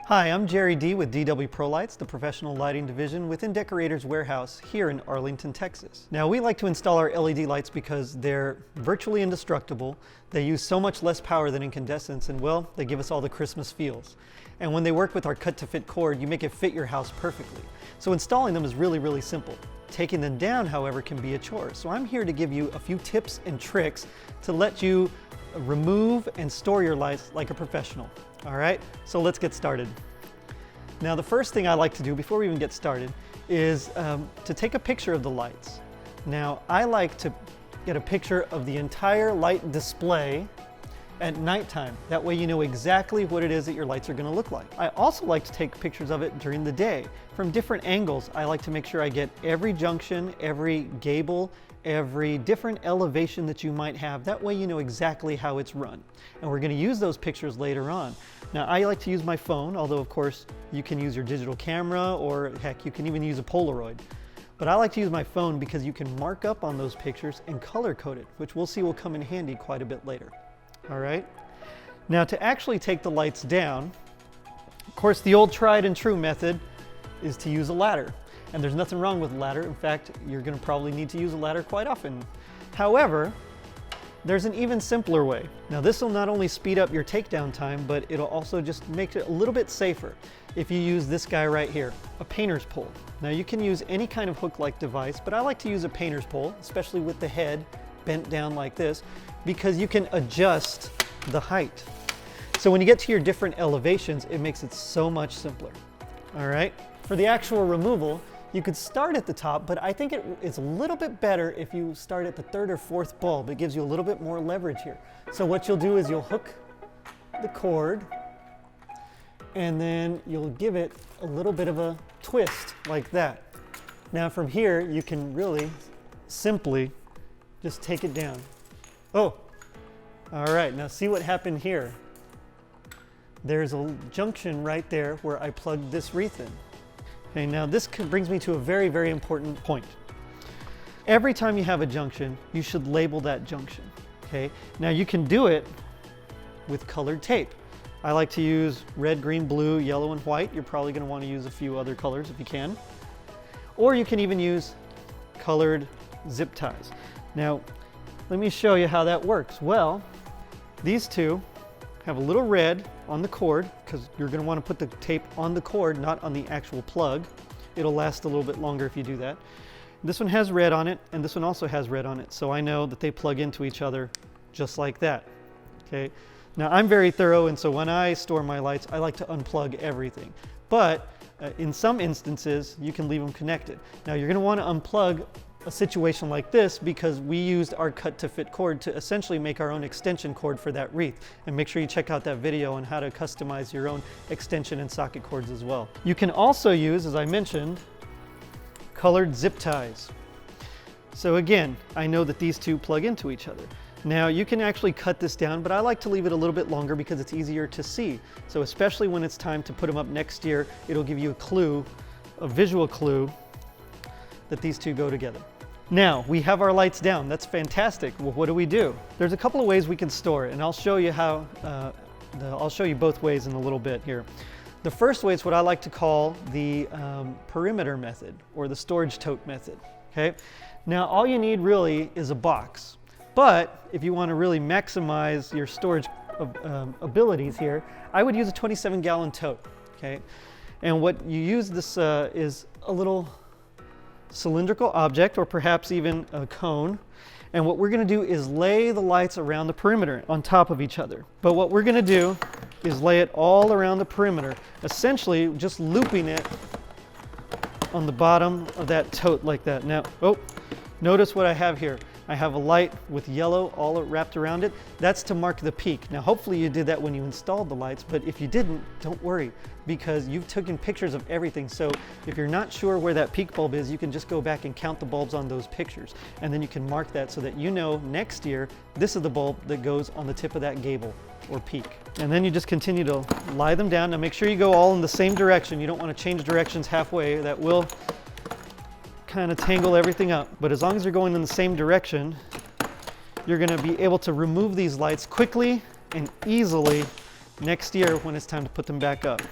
Hi, I'm Jerry D with DW Pro Lights, the professional lighting division within Decorators Warehouse here in Arlington, Texas. Now, we like to install our LED lights because they're virtually indestructible. They use so much less power than incandescents, and well, they give us all the Christmas feels. And when they work with our cut-to-fit cord, you make it fit your house perfectly. So installing them is really, really simple. Taking them down, however, can be a chore. So I'm here to give you a few tips and tricks to let you remove and store your lights like a professional. All right, so let's get started. Now, the first thing I like to do before we even get started is to take a picture of the lights. Now, I like to get a picture of the entire light display at nighttime. That way you know exactly what it is that your lights are going to look like. I also like to take pictures of it during the day. From different angles, I like to make sure I get every junction, every gable, every different elevation that you might have. That way you know exactly how it's run. And we're going to use those pictures later on. Now, I like to use my phone, although of course you can use your digital camera, or heck, you can even use a Polaroid. But I like to use my phone because you can mark up on those pictures and color code it, which we'll see will come in handy quite a bit later. All right. Now, to actually take the lights down, of course, the old tried and true method is to use a ladder. And there's nothing wrong with a ladder. In fact, you're going to probably need to use a ladder quite often. However, there's an even simpler way. Now, this will not only speed up your takedown time, but it'll also just make it a little bit safer if you use this guy right here, a painter's pole. Now, you can use any kind of hook-like device, but I like to use a painter's pole, especially with the head bent down like this, because you can adjust the height. So when you get to your different elevations, it makes it so much simpler. All right. For the actual removal, you could start at the top, but I think it's a little bit better if you start at the third or fourth bulb. It gives you a little bit more leverage here. So what you'll do is you'll hook the cord, and then you'll give it a little bit of a twist like that. Now from here, you can really simply just take it down. Oh, all right, now see what happened here. There's a junction right there where I plugged this wreath in. Okay, now this brings me to a very, very important point. Every time you have a junction, you should label that junction, okay? Now you can do it with colored tape. I like to use red, green, blue, yellow, and white. You're probably gonna wanna use a few other colors if you can. Or you can even use colored zip ties. Now, let me show you how that works. Well, these two have a little red on the cord, because you're going to want to put the tape on the cord, not on the actual plug. It'll last a little bit longer if you do that. This one has red on it, and this one also has red on it, so I know that they plug into each other just like that. Okay. Now, I'm very thorough, and so when I store my lights, I like to unplug everything. But in some instances, you can leave them connected. Now, you're going to want to unplug a situation like this because we used our cut-to-fit cord to essentially make our own extension cord for that wreath. And make sure you check out that video on how to customize your own extension and socket cords as well. You can also use, as I mentioned, colored zip ties. So again, I know that these two plug into each other. Now, you can actually cut this down, but I like to leave it a little bit longer because it's easier to see. So especially when it's time to put them up next year, it'll give you a clue, a visual clue, that these two go together. Now, we have our lights down. That's fantastic. Well, what do? There's a couple of ways we can store it, and I'll show you how. I'll show you both ways in a little bit here. The first way is what I like to call the perimeter method, or the storage tote method. Okay. Now, all you need really is a box. But if you want to really maximize your storage abilities here, I would use a 27-gallon tote. Okay. And what you use this is a little cylindrical object, or perhaps even a cone. And what we're going to do is lay the lights around the perimeter on top of each other. But what we're going to do is lay it all around the perimeter, essentially just looping it on the bottom of that tote like that. Now, oh, notice what I have here. I have a light with yellow all wrapped around it. That's to mark the peak. Now, hopefully you did that when you installed the lights, but if you didn't, don't worry, because you've taken pictures of everything. So if you're not sure where that peak bulb is, you can just go back and count the bulbs on those pictures. And then you can mark that so that you know next year, this is the bulb that goes on the tip of that gable or peak. And then you just continue to lie them down. Now make sure you go all in the same direction. You don't want to change directions halfway. That will kind of tangle everything up. But as long as you're going in the same direction, you're going to be able to remove these lights quickly and easily next year when it's time to put them back up.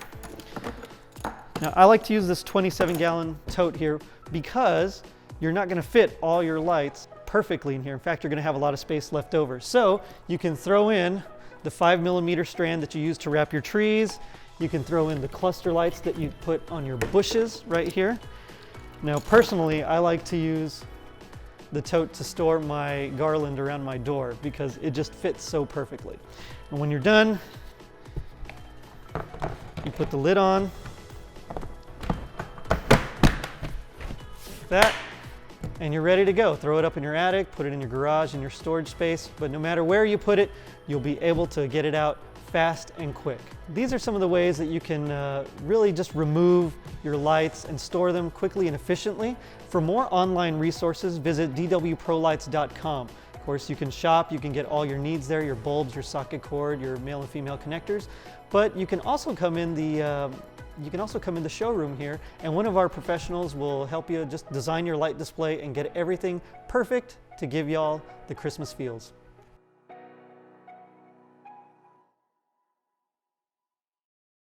Now, I like to use this 27-gallon tote here because you're not going to fit all your lights perfectly in here. In fact, you're going to have a lot of space left over. So you can throw in the 5mm strand that you use to wrap your trees. You can throw in the cluster lights that you put on your bushes right here. Now, personally, I like to use the tote to store my garland around my door because it just fits so perfectly. And when you're done, you put the lid on, that, and you're ready to go. Throw it up in your attic, put it in your garage, in your storage space, but no matter where you put it, you'll be able to get it out fast and quick. These are some of the ways that you can really just remove your lights and store them quickly and efficiently. For more online resources, visit dwprolights.com. Of course, you can shop, you can get all your needs there, your bulbs, your socket cord, your male and female connectors, but you can also come in the showroom here, and one of our professionals will help you just design your light display and get everything perfect to give y'all the Christmas feels.